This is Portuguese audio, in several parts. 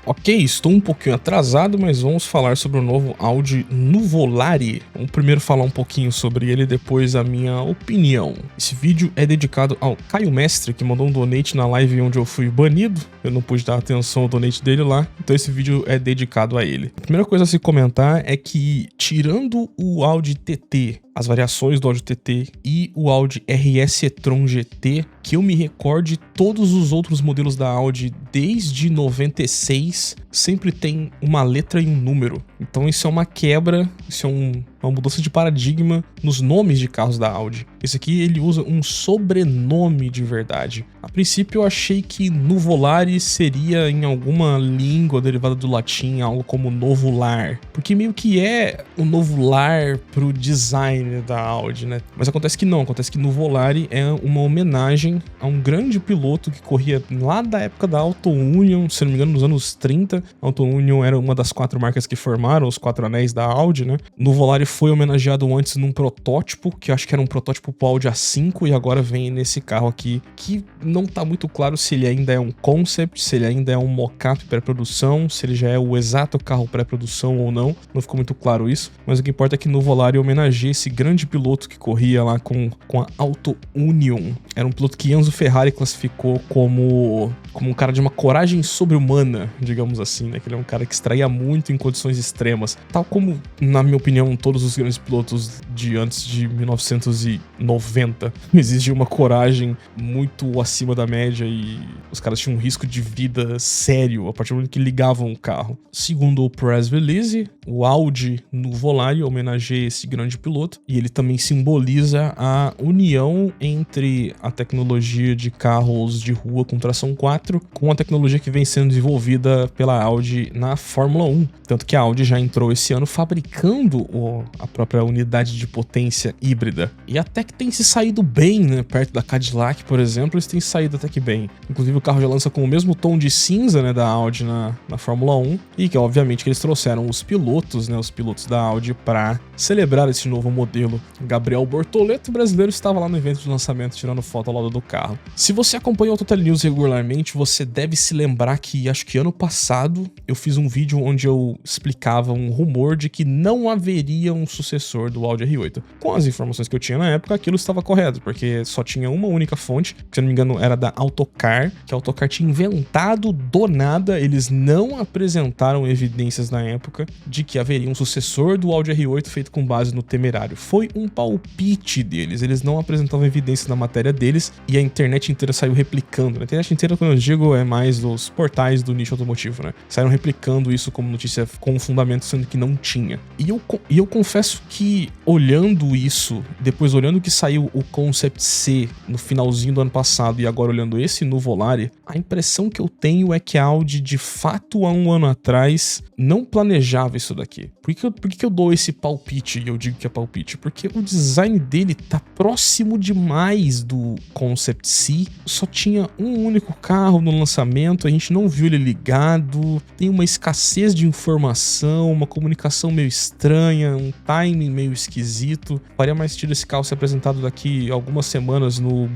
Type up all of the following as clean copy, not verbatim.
Ok, estou um pouquinho atrasado, mas vamos falar sobre o novo Audi Nuvolari. Vamos primeiro falar um pouquinho sobre ele, depois a minha opinião. Esse vídeo é dedicado ao Caio Mestre, que mandou um donate na live onde eu fui banido. Eu não pude dar atenção ao donate dele lá, então esse vídeo é dedicado a ele. A primeira coisa a se comentar é que, tirando o Audi TT, as variações do Audi TT e o Audi RS e-tron GT, que eu me recorde, todos os outros modelos da Audi desde 96 sempre tem uma letra e um número. Então isso é uma quebra, isso é uma mudança de paradigma nos nomes de carros da Audi. Esse aqui ele usa um sobrenome de verdade. A princípio eu achei que Nuvolari seria em alguma língua derivada do latim, algo como novo lar, porque meio que é o novo lar pro design da Audi, né? Mas acontece que não, acontece que Nuvolari é uma homenagem a um grande piloto que corria lá da época da Auto Union, se não me engano nos anos 30. A Auto Union era uma das 4 marcas que formaram os 4 anéis da Audi, né? Nuvolari foi homenageado antes num protótipo, que eu acho que era um protótipo pro Audi A5, e agora vem nesse carro aqui, que não tá muito claro se ele ainda é um concept, se ele ainda é um mock-up pré-produção, se ele já é o exato carro pré-produção ou não. Não ficou muito claro isso, mas o que importa é que Nuvolari homenageia esse grande piloto que corria lá com a Auto Union. Era um piloto que Enzo Ferrari classificou como um cara de uma coragem sobre-humana, digamos assim, né? Que ele é um cara que extraía muito em condições extremas, tal como, na minha opinião, todos os grandes pilotos de antes de 1990. Existia uma coragem muito acima da média e os caras tinham um risco de vida sério a partir do momento que ligavam o carro. Segundo o press release, o Audi Nuvolari homenageia esse grande piloto e ele também simboliza a união entre a tecnologia de carros de rua com tração 4 com a tecnologia que vem sendo desenvolvida pela Audi na Fórmula 1. Tanto que a Audi já entrou esse ano fabricando a própria unidade de potência híbrida. E até que tem se saído bem, né? Perto da Cadillac, por exemplo, eles têm saído até que bem. Inclusive o carro já lança com o mesmo tom de cinza, né, da Audi na Fórmula 1. E que obviamente que eles trouxeram os pilotos, né, os pilotos da Audi para celebrar esse novo modelo. Gabriel Bortoleto, brasileiro, estava lá no evento de lançamento tirando foto ao lado do carro. Se você acompanha o Total News regularmente, você deve se lembrar que acho que ano passado eu fiz um vídeo onde eu explicava um rumor de que não haveria um sucessor do Audi R8. Com as informações que eu tinha na época, aquilo estava correto, porque só tinha uma única fonte, que se não me engano era da Autocar, que a Autocar tinha inventado do nada. Eles não apresentaram evidências na época de que haveria um sucessor do Audi R8 feito com base no Temerário. Foi um palpite deles, eles não apresentavam evidências na matéria deles e a internet inteira saiu replicando. A internet inteira, quando eu digo, é mais dos portais do nicho automotivo, né? Saíram replicando isso como notícia com fundamento, sendo que não tinha. E eu confesso que, olhando isso, depois olhando que saiu o Concept C no finalzinho do ano passado e agora olhando esse Nuvolari, a impressão que eu tenho é que a Audi, de fato, há um ano atrás, não planejava isso daqui. Por que eu dou esse palpite e eu digo que é palpite? Porque o design dele tá próximo demais do Concept C. Só tinha um único carro no lançamento, a gente não viu ele ligado, tem uma escassez de informação, uma comunicação meio estranha, um timing meio esquisito. Faria mais sentido esse carro ser apresentado daqui algumas semanas no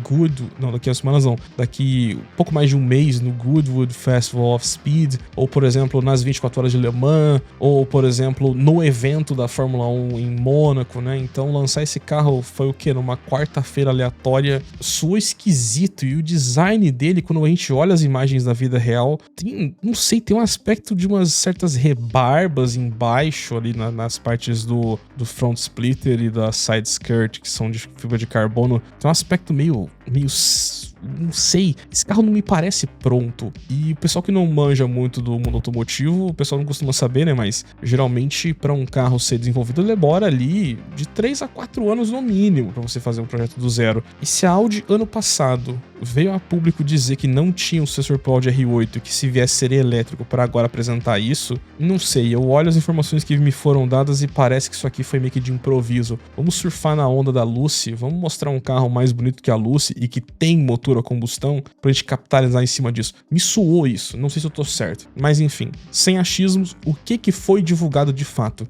daqui pouco mais de um mês no Goodwood Festival of Speed, ou por exemplo nas 24 horas de Le Mans, ou por exemplo no evento da Fórmula 1 em Mônaco, né? Então lançar esse carro foi o que? Numa quarta-feira aleatória, soou esquisito. E o design dele, quando a gente olha as imagens da vida real, tem um aspecto de umas certas rebarbas embaixo ali nas partes do front splitter e da side skirt, que são de fibra de carbono. Tem um aspecto meio não sei, esse carro não me parece pronto. E o pessoal que não manja muito do mundo automotivo, o pessoal não costuma saber, né? Mas geralmente para um carro ser desenvolvido demora ali de 3 a 4 anos no mínimo para você fazer um projeto do zero. E se a Audi ano passado veio a público dizer que não tinha um sucessor pro Audi R8 e que se viesse seria elétrico para agora apresentar isso, não sei, eu olho as informações que me foram dadas e parece que isso aqui foi meio que de improviso. Vamos surfar na onda da Lucy, vamos mostrar um carro mais bonito que a Lucy e que tem motor a combustão pra gente capitalizar em cima disso. Me soou isso, não sei se eu tô certo, mas enfim, sem achismos, o que foi divulgado de fato?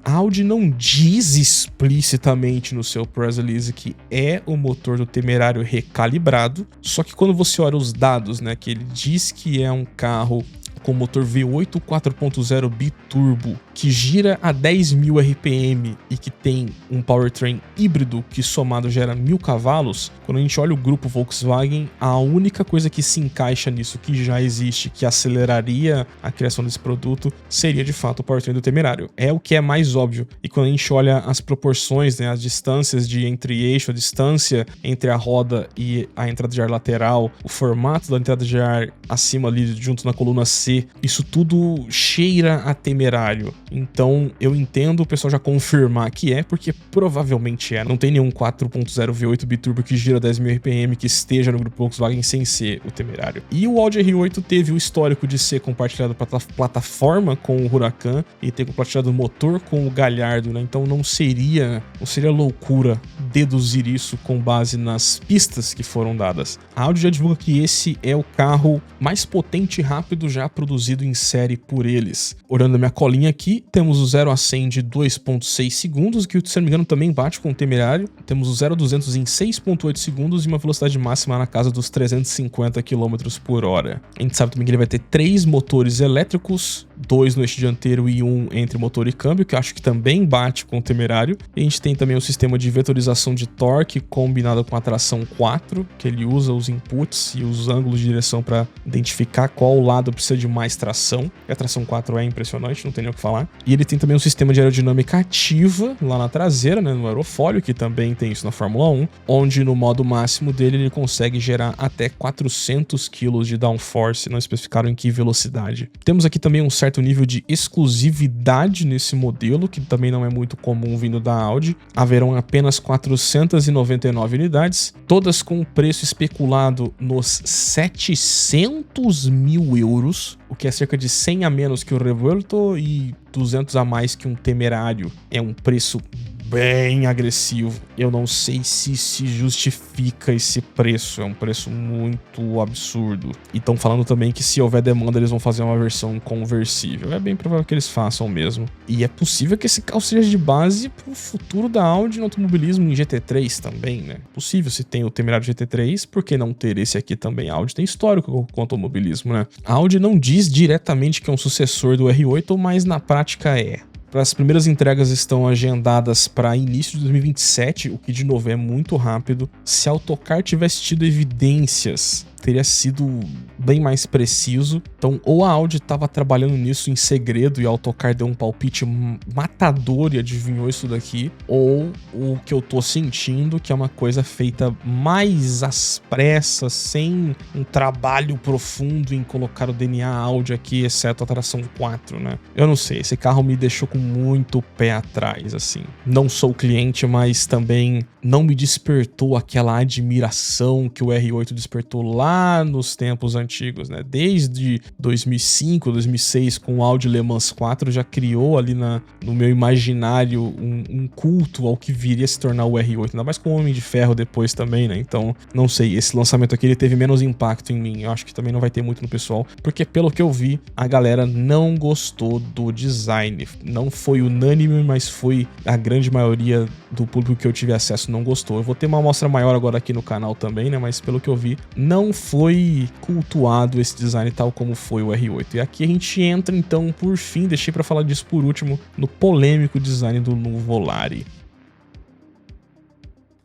A Audi não diz explicitamente no seu press release que é o motor do Temerário recalibrado, só que quando você olha os dados, né, que ele diz que é um carro com motor V8 4.0 biturbo, que gira a 10.000 RPM e que tem um powertrain híbrido que somado gera 1.000 cavalos, quando a gente olha o grupo Volkswagen, a única coisa que se encaixa nisso, que já existe, que aceleraria a criação desse produto, seria de fato o powertrain do Temerário. É o que é mais óbvio. E quando a gente olha as proporções, né, as distâncias de entre eixo, a distância entre a roda e a entrada de ar lateral, o formato da entrada de ar acima ali, junto na coluna C, isso tudo cheira a Temerário. Então eu entendo o pessoal já confirmar que é, porque provavelmente é. Não tem nenhum 4.0 V8 biturbo que gira 10.000 RPM que esteja no grupo Volkswagen sem ser o Temerário. E o Audi R8 teve o histórico de ser compartilhado plataforma com o Huracan e ter compartilhado motor com o Gallardo, né? Então não seria loucura deduzir isso com base nas pistas que foram dadas. A Audi já divulga que esse é o carro mais potente e rápido já produzido em série por eles. Olhando a minha colinha aqui, temos o 0 a 100 de 2.6 segundos, que se não me engano também bate com o Temerário. Temos o 0 a 200 em 6.8 segundos e uma velocidade máxima na casa dos 350 km por hora. A gente sabe também que ele vai ter 3 motores elétricos, 2 no eixo dianteiro e 1 entre motor e câmbio, que eu acho que também bate com o Temerário. E a gente tem também o sistema de vetorização de torque combinado com a tração 4, que ele usa os inputs e os ângulos de direção para identificar qual lado precisa de mais tração. E a tração 4 é impressionante, não tem nem o que falar. E ele tem também um sistema de aerodinâmica ativa lá na traseira, né, no aerofólio, que também tem isso na Fórmula 1, onde no modo máximo dele ele consegue gerar até 400 kg de downforce, não especificaram em que velocidade. Temos aqui também um certo nível de exclusividade nesse modelo, que também não é muito comum vindo da Audi. Haverão apenas 499 unidades, todas com um preço especulado nos 700 mil euros, o que é cerca de 100 a menos que o Revuelto e 200 a mais que um Temerário. É um preço bem agressivo. Eu não sei se justifica esse preço. É um preço muito absurdo. E estão falando também que se houver demanda eles vão fazer uma versão conversível. É bem provável que eles façam mesmo. E é possível que esse carro seja de base para o futuro da Audi no automobilismo em GT3 também, né? Possível, se tem o Temerário GT3, por que não ter esse aqui também? A Audi tem histórico com o automobilismo, né? A Audi não diz diretamente que é um sucessor do R8, mas na prática é. As primeiras entregas estão agendadas para início de 2027, o que de novo é muito rápido. Se a Autocar tivesse tido evidências, teria sido bem mais preciso. Então, ou a Audi estava trabalhando nisso em segredo e a Autocar deu um palpite matador e adivinhou isso daqui, ou o que eu tô sentindo, que é uma coisa feita mais às pressas, sem um trabalho profundo em colocar o DNA Audi aqui, exceto a tração 4, né? Eu não sei, esse carro me deixou com muito pé atrás, assim. Não sou cliente, mas também não me despertou aquela admiração que o R8 despertou lá nos tempos antigos, né? Desde 2005, 2006, com o Audi Le Mans 4, já criou ali no meu imaginário um culto ao que viria a se tornar o R8, ainda mais com o Homem de Ferro depois também, né? Então, não sei, esse lançamento aqui ele teve menos impacto em mim. Eu acho que também não vai ter muito no pessoal, porque pelo que eu vi, a galera não gostou do design. Não foi unânime, mas foi a grande maioria do público que eu tive acesso não gostou. Eu vou ter uma amostra maior agora aqui no canal também, né? Mas pelo que eu vi, não foi cultuado esse design tal como foi o R8. E aqui a gente entra então, por fim, deixei pra falar disso por último, no polêmico design do Nuvolari.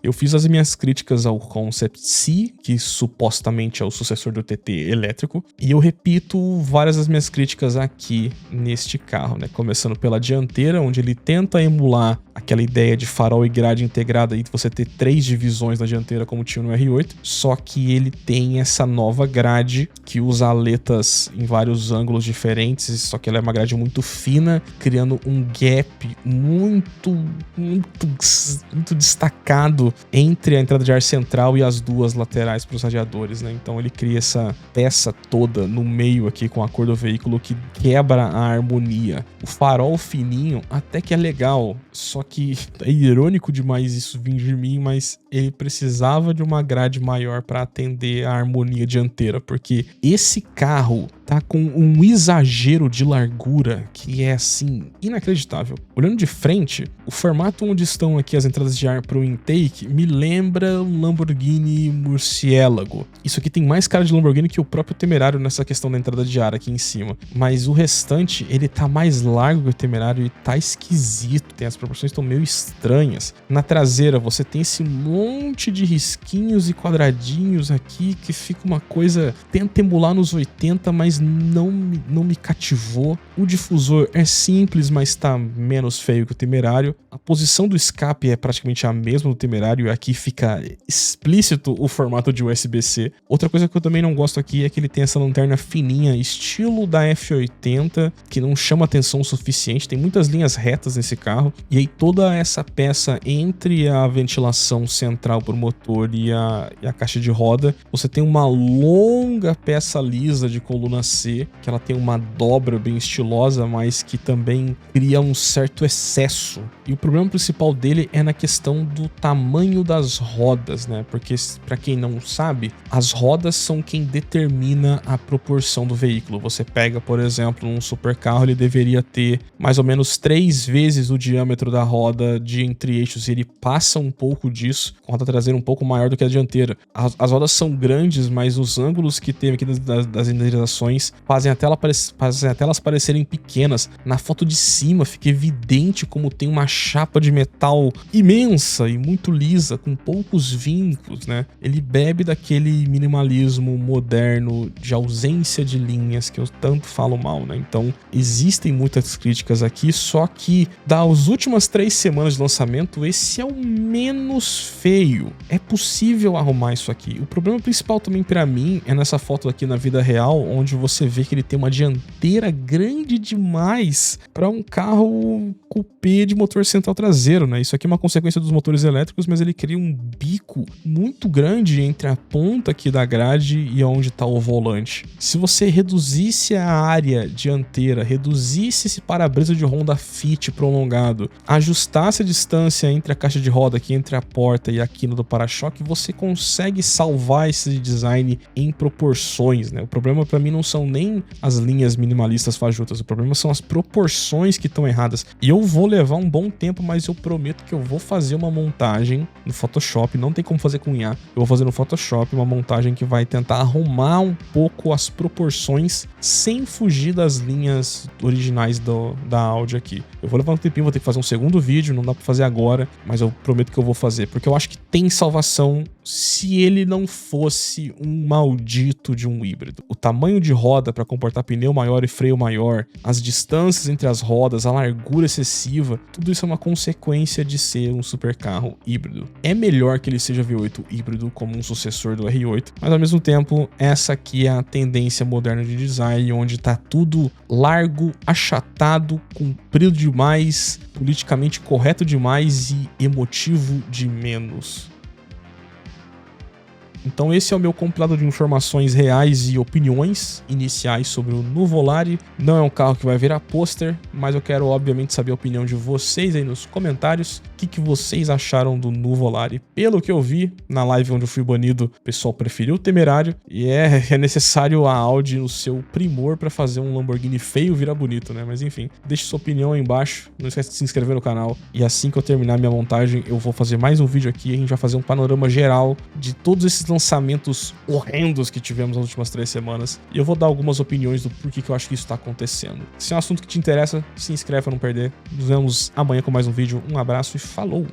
Eu fiz as minhas críticas ao Concept C, que supostamente é o sucessor do TT elétrico, e eu repito várias das minhas críticas aqui neste carro, né? Começando pela dianteira, onde ele tenta emular aquela ideia de farol e grade integrada e você ter 3 divisões na dianteira como tinha no R8, só que ele tem essa nova grade que usa aletas em vários ângulos diferentes, só que ela é uma grade muito fina, criando um gap muito destacado entre a entrada de ar central e as duas laterais para os radiadores, né? Então ele cria essa peça toda no meio aqui com a cor do veículo que quebra a harmonia. O farol fininho até que é legal, só que é irônico demais isso vir de mim, mas ele precisava de uma grade maior para atender a harmonia dianteira, porque esse carro tá com um exagero de largura que é, assim, inacreditável. Olhando de frente, o formato onde estão aqui as entradas de ar pro intake me lembra um Lamborghini Murciélago. Isso aqui tem mais cara de Lamborghini que o próprio Temerário nessa questão da entrada de ar aqui em cima. Mas o restante, ele tá mais largo que o Temerário e tá esquisito. As proporções estão meio estranhas. Na traseira, você tem esse monte de risquinhos e quadradinhos aqui que fica uma coisa... Tenta emular nos 80, mas não me cativou. O difusor é simples, mas tá menos feio que o Temerário. A posição do escape é praticamente a mesma do Temerário e aqui fica explícito o formato de USB-C. Outra coisa que eu também não gosto aqui é que ele tem essa lanterna fininha, estilo da F80, que não chama atenção o suficiente. Tem muitas linhas retas nesse carro. E aí toda essa peça entre a ventilação central pro motor e a caixa de roda, você tem uma longa peça lisa de coluna C, que ela tem uma dobra bem estilosa, mas que também cria um certo excesso. E o problema principal dele é na questão do tamanho das rodas, né? Porque, para quem não sabe, as rodas são quem determina a proporção do veículo. Você pega, por exemplo, um supercarro, ele deveria ter mais ou menos 3 vezes o diâmetro da roda de entre-eixos e ele passa um pouco disso, com a roda traseira um pouco maior do que a dianteira. As rodas são grandes, mas os ângulos que tem aqui das endereçações fazem até elas parecerem pequenas. Na foto de cima fica evidente como tem uma chapa de metal imensa e muito lisa, com poucos vincos, né? Ele bebe daquele minimalismo moderno de ausência de linhas que eu tanto falo mal, né? Então, existem muitas críticas aqui, só que das últimas 3 semanas de lançamento, esse é o menos feio. É possível arrumar isso aqui. O problema principal também pra mim é nessa foto aqui na vida real, onde você vê que ele tem uma dianteira grande demais para um carro coupé de motor central traseiro, né? Isso aqui é uma consequência dos motores elétricos, mas ele cria um bico muito grande entre a ponta aqui da grade e onde está o volante. Se você reduzisse a área dianteira, reduzisse esse para-brisa de Honda Fit prolongado, ajustasse a distância entre a caixa de roda aqui, entre a porta e a quina do para-choque, você consegue salvar esse design em proporções, né? O problema para mim não são nem as linhas minimalistas fajutas, o problema são as proporções que estão erradas. E eu vou levar um bom tempo, mas eu prometo que eu vou fazer uma montagem no Photoshop, não tem como fazer com IA, eu vou fazer no Photoshop uma montagem que vai tentar arrumar um pouco as proporções sem fugir das linhas originais da Audi aqui. Eu vou levar um tempinho, vou ter que fazer um segundo vídeo, não dá pra fazer agora, mas eu prometo que eu vou fazer, porque eu acho que tem salvação se ele não fosse um maldito de um híbrido. O tamanho de roda para comportar pneu maior e freio maior, as distâncias entre as rodas, a largura excessiva, tudo isso é uma consequência de ser um supercarro híbrido. É melhor que ele seja V8 híbrido como um sucessor do R8, mas ao mesmo tempo essa aqui é a tendência moderna de design, onde tá tudo largo, achatado, comprido demais, politicamente correto demais e emotivo de menos. Então esse é o meu compilado de informações reais e opiniões iniciais sobre o Nuvolari. Não é um carro que vai virar pôster, mas eu quero obviamente saber a opinião de vocês aí nos comentários. O que vocês acharam do Nuvolari? Pelo que eu vi na live onde eu fui banido, o pessoal preferiu o Temerário e é necessário a Audi no seu primor para fazer um Lamborghini feio virar bonito, né? Mas enfim, deixe sua opinião aí embaixo, não esquece de se inscrever no canal e assim que eu terminar minha montagem eu vou fazer mais um vídeo aqui, a gente vai fazer um panorama geral de todos esses lançamentos horrendos que tivemos nas últimas 3 semanas e eu vou dar algumas opiniões do porquê que eu acho que isso está acontecendo. Se é um assunto que te interessa, se inscreve para não perder. Nos vemos amanhã com mais um vídeo. Um abraço e falou!